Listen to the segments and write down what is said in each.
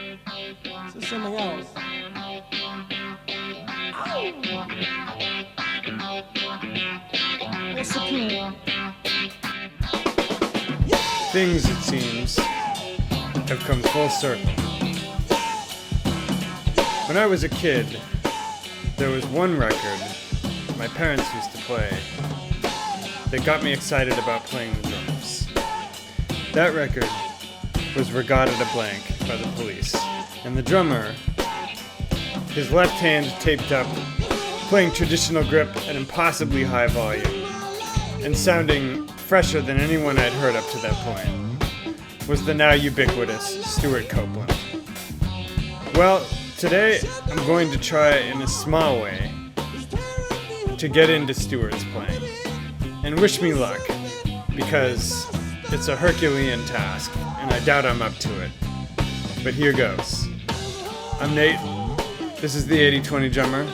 This is something else. What's the key? Things, it seems, have come full circle. When I was a kid, there was one record my parents used to play that got me excited about playing the drums. That record was Regatta de Blanc by the Police, and the drummer, his left hand taped up, playing traditional grip at impossibly high volume, and sounding fresher than anyone I'd heard up to that point, was the now ubiquitous Stewart Copeland. Well, today I'm going to try in a small way to get into Stewart's playing. And wish me luck, because it's a Herculean task, and I doubt I'm up to it. But here goes. I'm Nate. This is the 80-20 Drummer.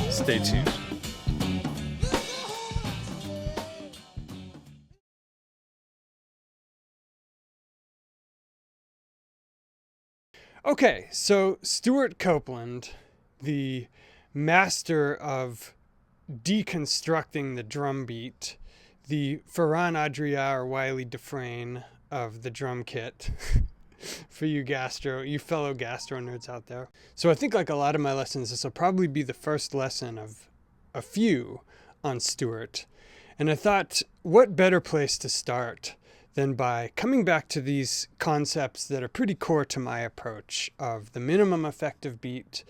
Stay tuned. Okay, so Stewart Copeland, the master of deconstructing the drum beat, the Ferran Adrià or Wiley Dufresne of the drum kit, for you fellow gastro nerds out there. So I think, like a lot of my lessons, this will probably be the first lesson of a few on Stewart. And I thought, what better place to start than by coming back to these concepts that are pretty core to my approach of the minimum effective beat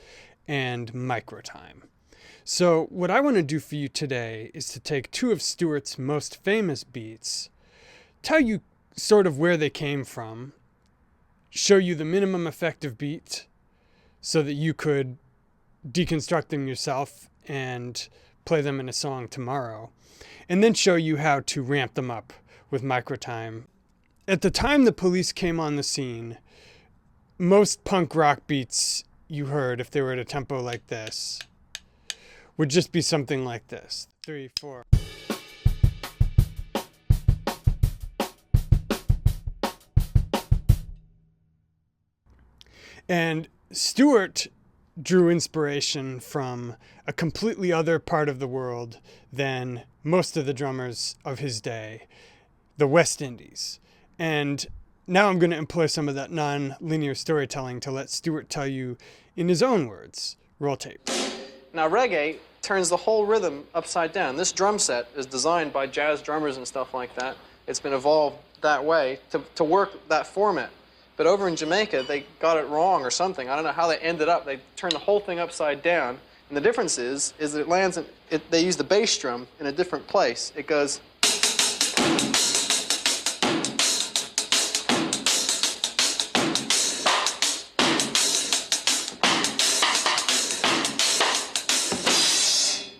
and microtime. So what I want to do for you today is to take two of Stewart's most famous beats, tell you sort of where they came from, show you the minimum effective beat so that you could deconstruct them yourself and play them in a song tomorrow, and then show you how to ramp them up with microtime. At the time the Police came on the scene, most punk rock beats you heard, if they were at a tempo like this, would just be something like this. 3, 4. And Stewart drew inspiration from a completely other part of the world than most of the drummers of his day, the West Indies. And now I'm going to employ some of that non-linear storytelling to let Stewart tell you in his own words. Roll tape. Now reggae turns the whole rhythm upside down. This drum set is designed by jazz drummers and stuff like that. It's been evolved that way to work that format. But over in Jamaica, they got it wrong or something. I don't know how they ended up. They turned the whole thing upside down. And the difference is that it lands they use the bass drum in a different place. It goes.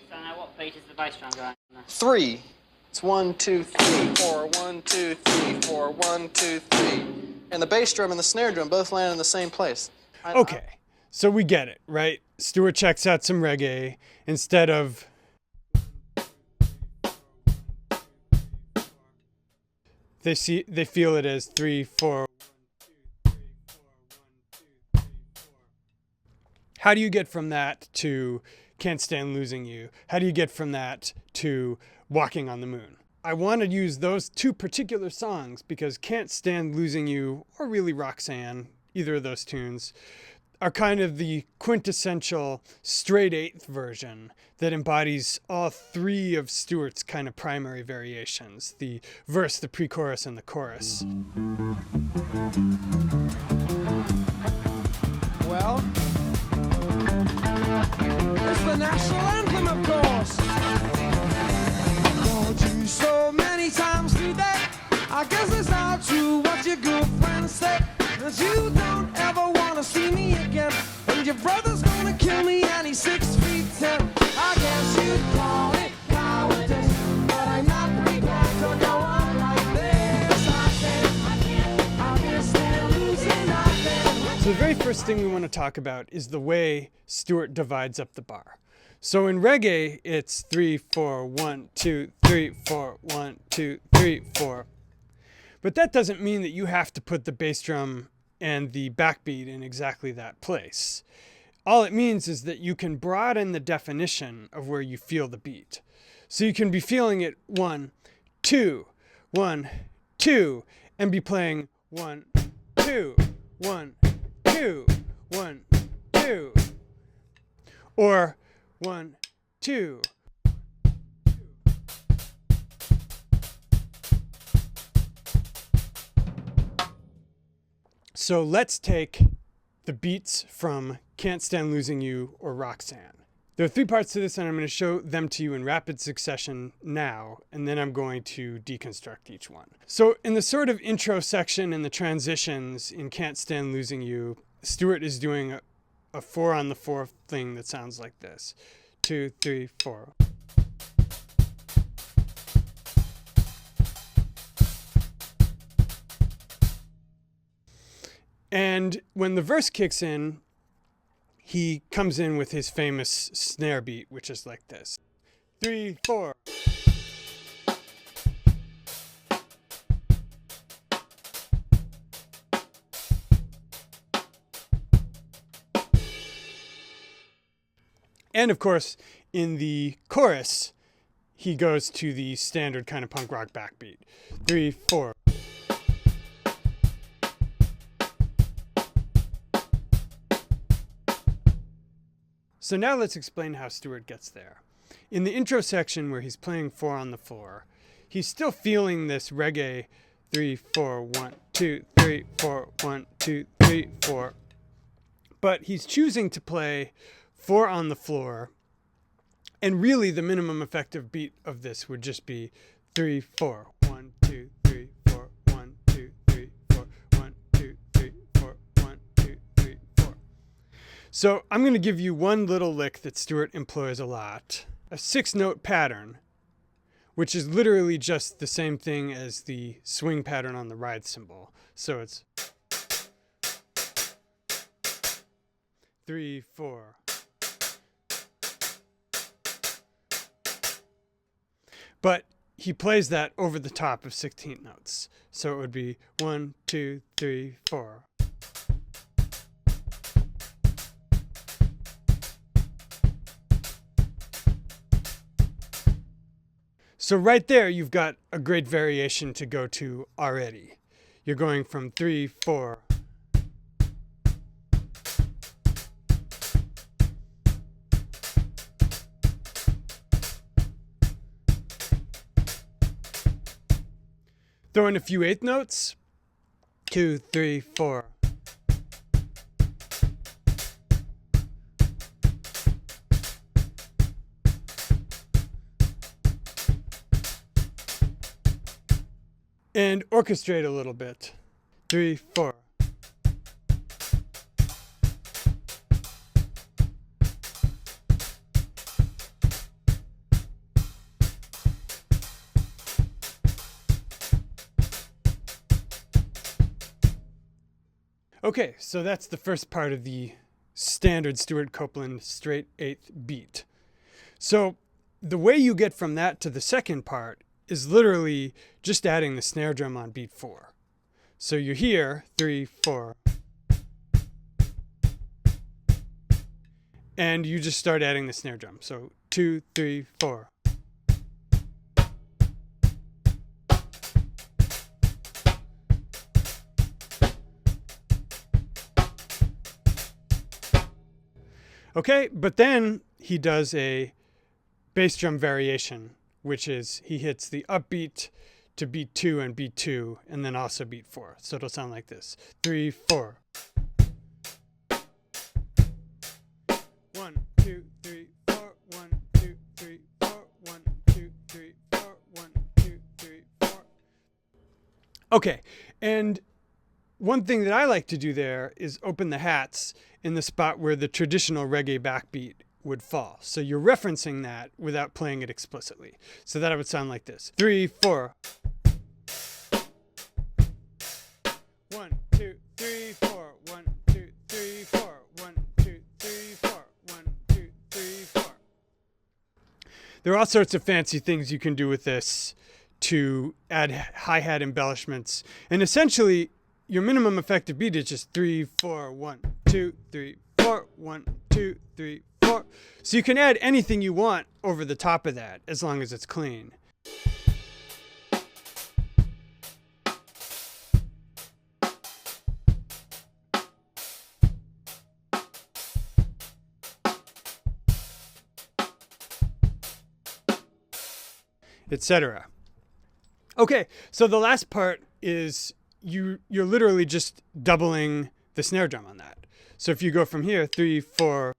So now what beat is the bass drum going on? 3. It's 1, 2, 3, 4, 1, 2, 3, 4, 1, 2, 3. And the bass drum and the snare drum both land in the same place. Okay, so we get it, right? Stewart checks out some reggae instead of they feel it as 3, 4. How do you get from that to Can't Stand Losing You? How do you get from that to Walking on the Moon? I want to use those two particular songs because Can't Stand Losing You, or really Roxanne, either of those tunes, are kind of the quintessential straight eighth version that embodies all three of Stewart's kind of primary variations, the verse, the pre-chorus, and the chorus. Well, it's the national anthem, of course. Called you so many times today. I guess it's all true what your girlfriend said. That you don't ever want to see me again. And your brother's gonna kill me and he's 6 feet 10. I guess you'd call it cowardice, but I'm not prepared to go on like this. I can't understand losing nothing. So the very first thing we want to talk about is the way Stewart divides up the bar. So in reggae, it's 3, 4, 1, 2, 3, 4, 1, 2, 3, 4. But that doesn't mean that you have to put the bass drum and the backbeat in exactly that place. All it means is that you can broaden the definition of where you feel the beat. So you can be feeling it 1, 2, 1, 2, and be playing 1, 2, 1, 2, 1, 2, or 1, 2. So let's take the beats from Can't Stand Losing You or Roxanne. There are 3 parts to this, and I'm going to show them to you in rapid succession now, and then I'm going to deconstruct each one. So in the sort of intro section and the transitions in Can't Stand Losing You, Stewart is doing a 4 on the 4 thing that sounds like this. 2, 3, 4. And when the verse kicks in, he comes in with his famous snare beat, which is like this. 3, 4. And of course, in the chorus, he goes to the standard kind of punk rock backbeat. 3, 4. So now let's explain how Stewart gets there. In the intro section where he's playing 4 on the floor, he's still feeling this reggae 3, 4, 1, 2, 3, 4, 1, 2, 3, 4. But he's choosing to play 4 on the floor, and really the minimum effective beat of this would just be 3, 4, 1, 2, 3, 4, 1, 2, 3, 4, 1, 2, 3, 4, 1, 2, 3, 4. So I'm going to give you one little lick that Stewart employs a lot, a 6-note pattern, which is literally just the same thing as the swing pattern on the ride cymbal. So it's 3, 4. But he plays that over the top of 16th notes. So it would be 1, 2, 3, 4. So right there, you've got a great variation to go to already. You're going from 3, 4. Throw in a few 8th notes. 2, 3, 4. And orchestrate a little bit. 3, 4. Okay, so that's the first part of the standard Stewart Copeland straight 8th beat. So the way you get from that to the second part is literally just adding the snare drum on beat 4. So you hear 3, 4. And you just start adding the snare drum. So 2, 3, 4. Okay, but then he does a bass drum variation, which is he hits the upbeat to beat 2 and beat 2, and then also beat 4. So it'll sound like this. 3, 4. 1, 2, 3, 4, 1, 2, 3, 4, 1, 2, 3, 4, 1, 2, 3, 4. Okay, and one thing that I like to do there is open the hats in the spot where the traditional reggae backbeat would fall. So you're referencing that without playing it explicitly. So that would sound like this. 3, 4. 1, 2, 3, 4. 1, 2, 3, 4. 1, 2, 3, 4. 1, 2, 3, 4. There are all sorts of fancy things you can do with this to add hi-hat embellishments. And essentially, your minimum effective beat is just 3, 4, 1, 2, 3, 4, 1, 2, 3, 4. So you can add anything you want over the top of that as long as it's clean. Etc. Okay, so the last part is you're literally just doubling the snare drum on that. So if you go from here, 3, 4,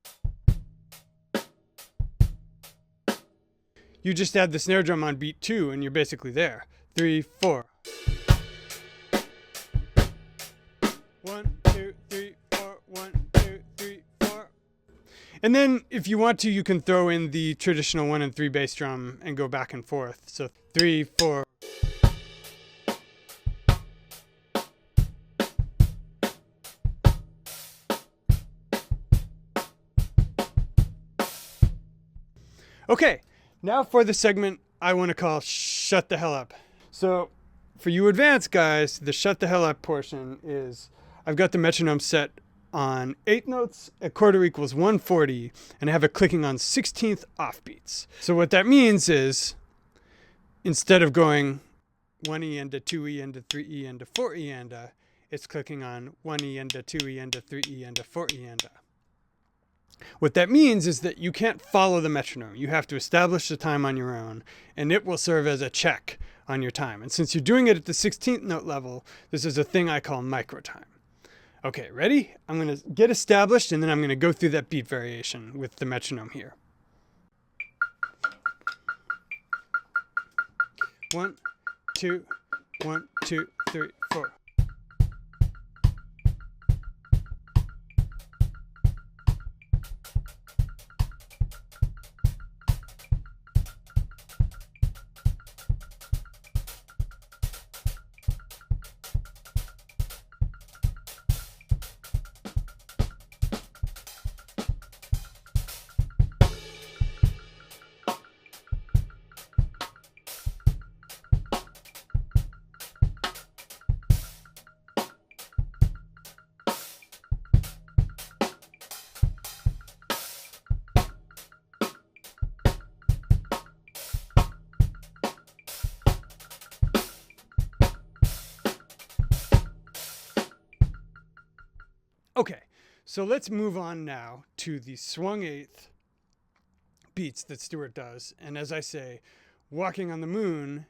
you just add the snare drum on beat 2 and you're basically there. 3, 4. 1, 2, 3, 4, 1, 2, 3, 4. And then if you want to, you can throw in the traditional 1 and 3 bass drum and go back and forth. So 3, 4. Okay, now for the segment I want to call Shut the Hell Up. So for you advanced guys, the Shut the Hell Up portion is I've got the metronome set on 8 notes at quarter equals 140, and I have it clicking on 16th offbeats. So what that means is instead of going 1E into 2E into 3E into 4E into, it's clicking on 1E into 2E into 3E into 4E into. What that means is that you can't follow the metronome. You have to establish the time on your own, and it will serve as a check on your time. And since you're doing it at the 16th note level, this is a thing I call micro time. Okay, ready? I'm going to get established, and then I'm going to go through that beat variation with the metronome here. 1, 2, 1, 2, 3, 4. Okay, so let's move on now to the swung eighth beats that Stewart does. And as I say, Walking on the Moon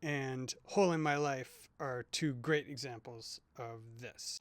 and Hole in My Life are two great examples of this.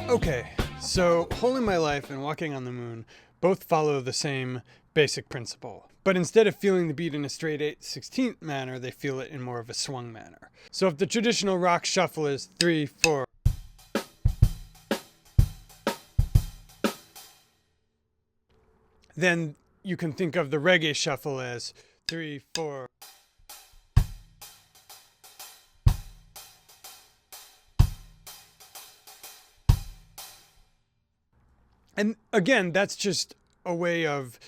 Okay, so Hole in My Life and Walking on the Moon both follow the same basic principle, but instead of feeling the beat in a straight 8/16 manner, they feel it in more of a swung manner. So if the traditional rock shuffle is 3, 4, then you can think of the reggae shuffle as 3, 4, and again, that's just a way of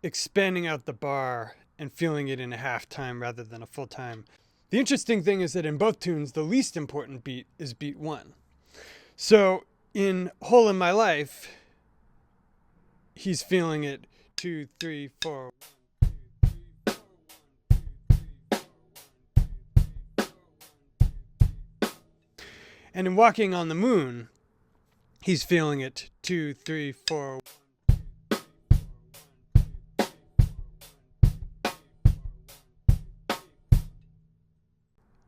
expanding out the bar and feeling it in a half time rather than a full time. The interesting thing is that in both tunes, the least important beat is beat 1. So in Hole in My Life, he's feeling it 2, 3, 4. 1, 2, 3, 4, 1, 2, 3, 4, 1, 2, 3, 4, 1, 2, 3, 4. And in Walking on the Moon, he's feeling it 2, 3, 4. 1, 2, 3, 4, 1, 2, 3, 4, 1, 2, 3, 4, 1, 2, 3, 4.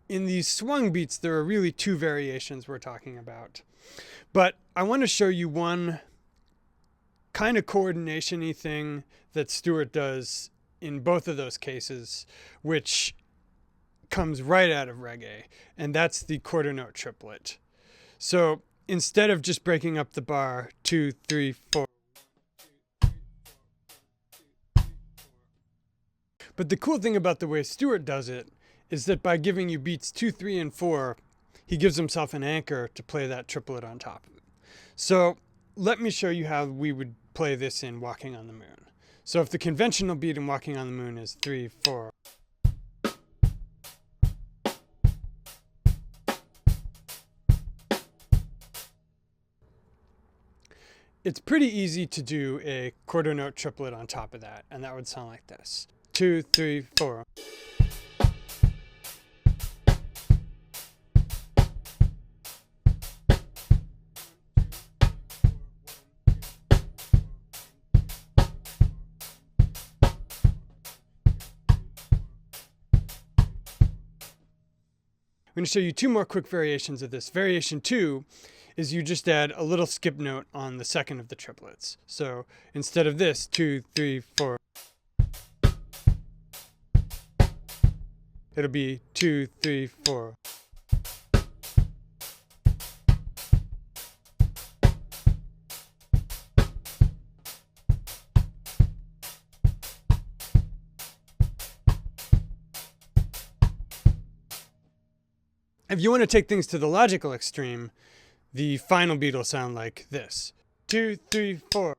In these swung beats, there are really two variations we're talking about. But I want to show you one kind of coordination-y thing that Stewart does in both of those cases, which comes right out of reggae, and that's the quarter note triplet. So instead of just breaking up the bar 2, 3, 4. But the cool thing about the way Stewart does it is that by giving you beats 2, 3, and 4, he gives himself an anchor to play that triplet on top of it. So let me show you how we would play this in Walking on the Moon. So if the conventional beat in Walking on the Moon is 3, 4. It's pretty easy to do a quarter note triplet on top of that, and that would sound like this. 2, 3, 4. I'm going to show you two more quick variations of this. Variation 2 is you just add a little skip note on the second of the triplets. So instead of this, 2, 3, 4, it'll be 2, 3, 4. If you want to take things to the logical extreme, the final beat will sound like this. 2, 3, 4.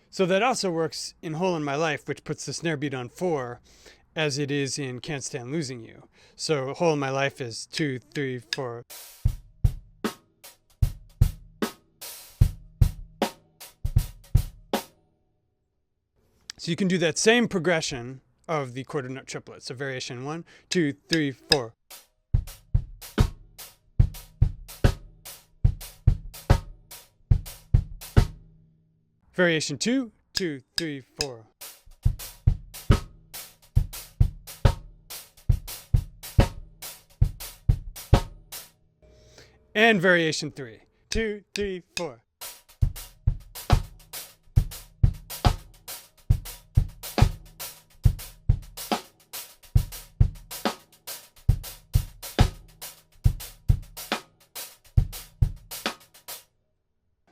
So that also works in Hole in My Life, which puts the snare beat on 4, as it is in Can't Stand Losing You. So Hole in My Life is 2, 3, 4. So you can do that same progression of the quarter note triplet. So variation 1, 2, 3, 4. Variation 2, 2, 3, 4. And variation 3, 2, 3, 4.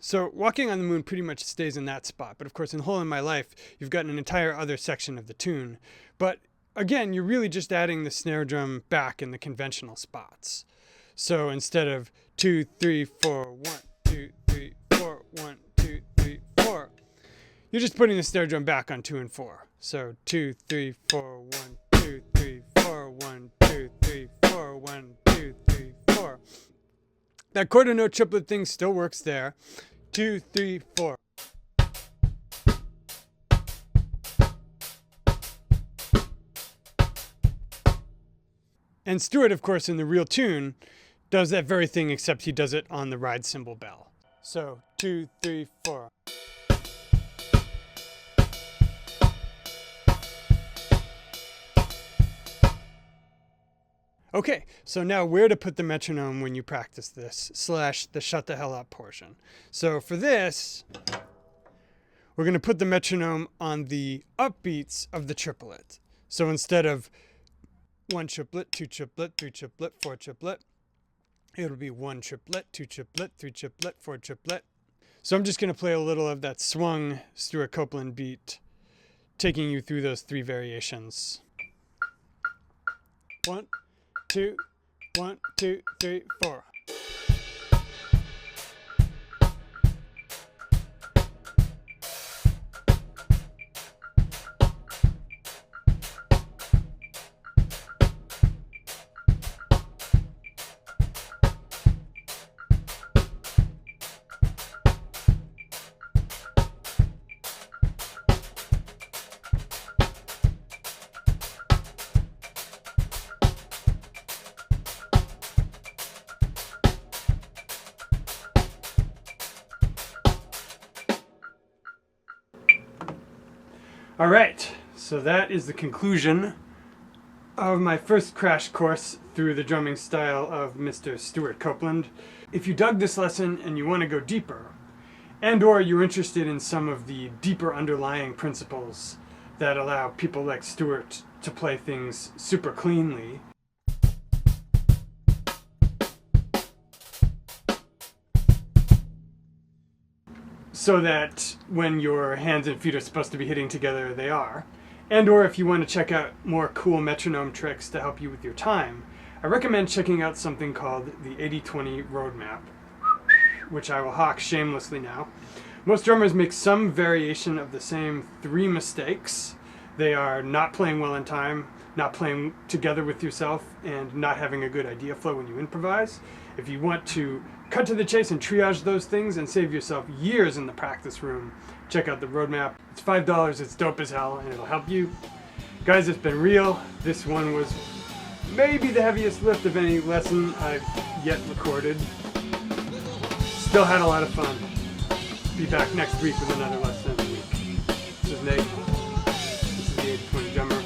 So Walking on the Moon pretty much stays in that spot. But of course, in Hole in My Life, you've got an entire other section of the tune. But again, you're really just adding the snare drum back in the conventional spots. So instead of 2, 3, 4, 1, 2, 3, 4, 1, 2, 3, 4, you're just putting the snare drum back on 2 and 4. So 2, 3, 4, 1, 2, 3, 4, 1, 2, 3, 4, 1, 2, 3, 4. That quarter note triplet thing still works there. 2, 3, 4. And Stewart, of course, in the real tune, does that very thing, except he does it on the ride cymbal bell. So 2, 3, 4. Okay, so now where to put the metronome when you practice this, / the shut the hell up portion. So for this, we're going to put the metronome on the upbeats of the triplet. So instead of 1 triplet, 2 triplet, 3 triplet, 4 triplet, it'll be 1 triplet, 2 triplet, 3 triplet, 4 triplet. So I'm just going to play a little of that Swung Stewart Copeland beat, taking you through those 3 variations. 1, 2, 1, 2, 3, 4. All right, so that is the conclusion of my first crash course through the drumming style of Mr. Stewart Copeland. If you dug this lesson and you want to go deeper, and or you're interested in some of the deeper underlying principles that allow people like Stewart to play things super cleanly, so that when your hands and feet are supposed to be hitting together, they are. And or if you want to check out more cool metronome tricks to help you with your time, I recommend checking out something called the 80-20 Roadmap, which I will hawk shamelessly now. Most drummers make some variation of the same 3 mistakes. They are not playing well in time, not playing together with yourself, and not having a good idea flow when you improvise. If you want to cut to the chase and triage those things and save yourself years in the practice room, check out the Roadmap. It's $5, it's dope as hell, and it'll help you. Guys, it's been real. This one was maybe the heaviest lift of any lesson I've yet recorded. Still had a lot of fun. Be back next week with another lesson of the week. This is Nate. This is the 80-20 Drummer.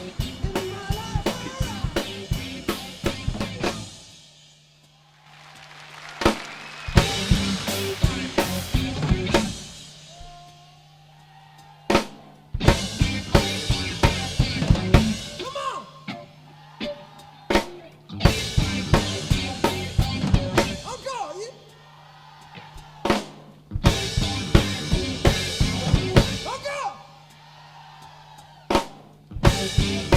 Peace.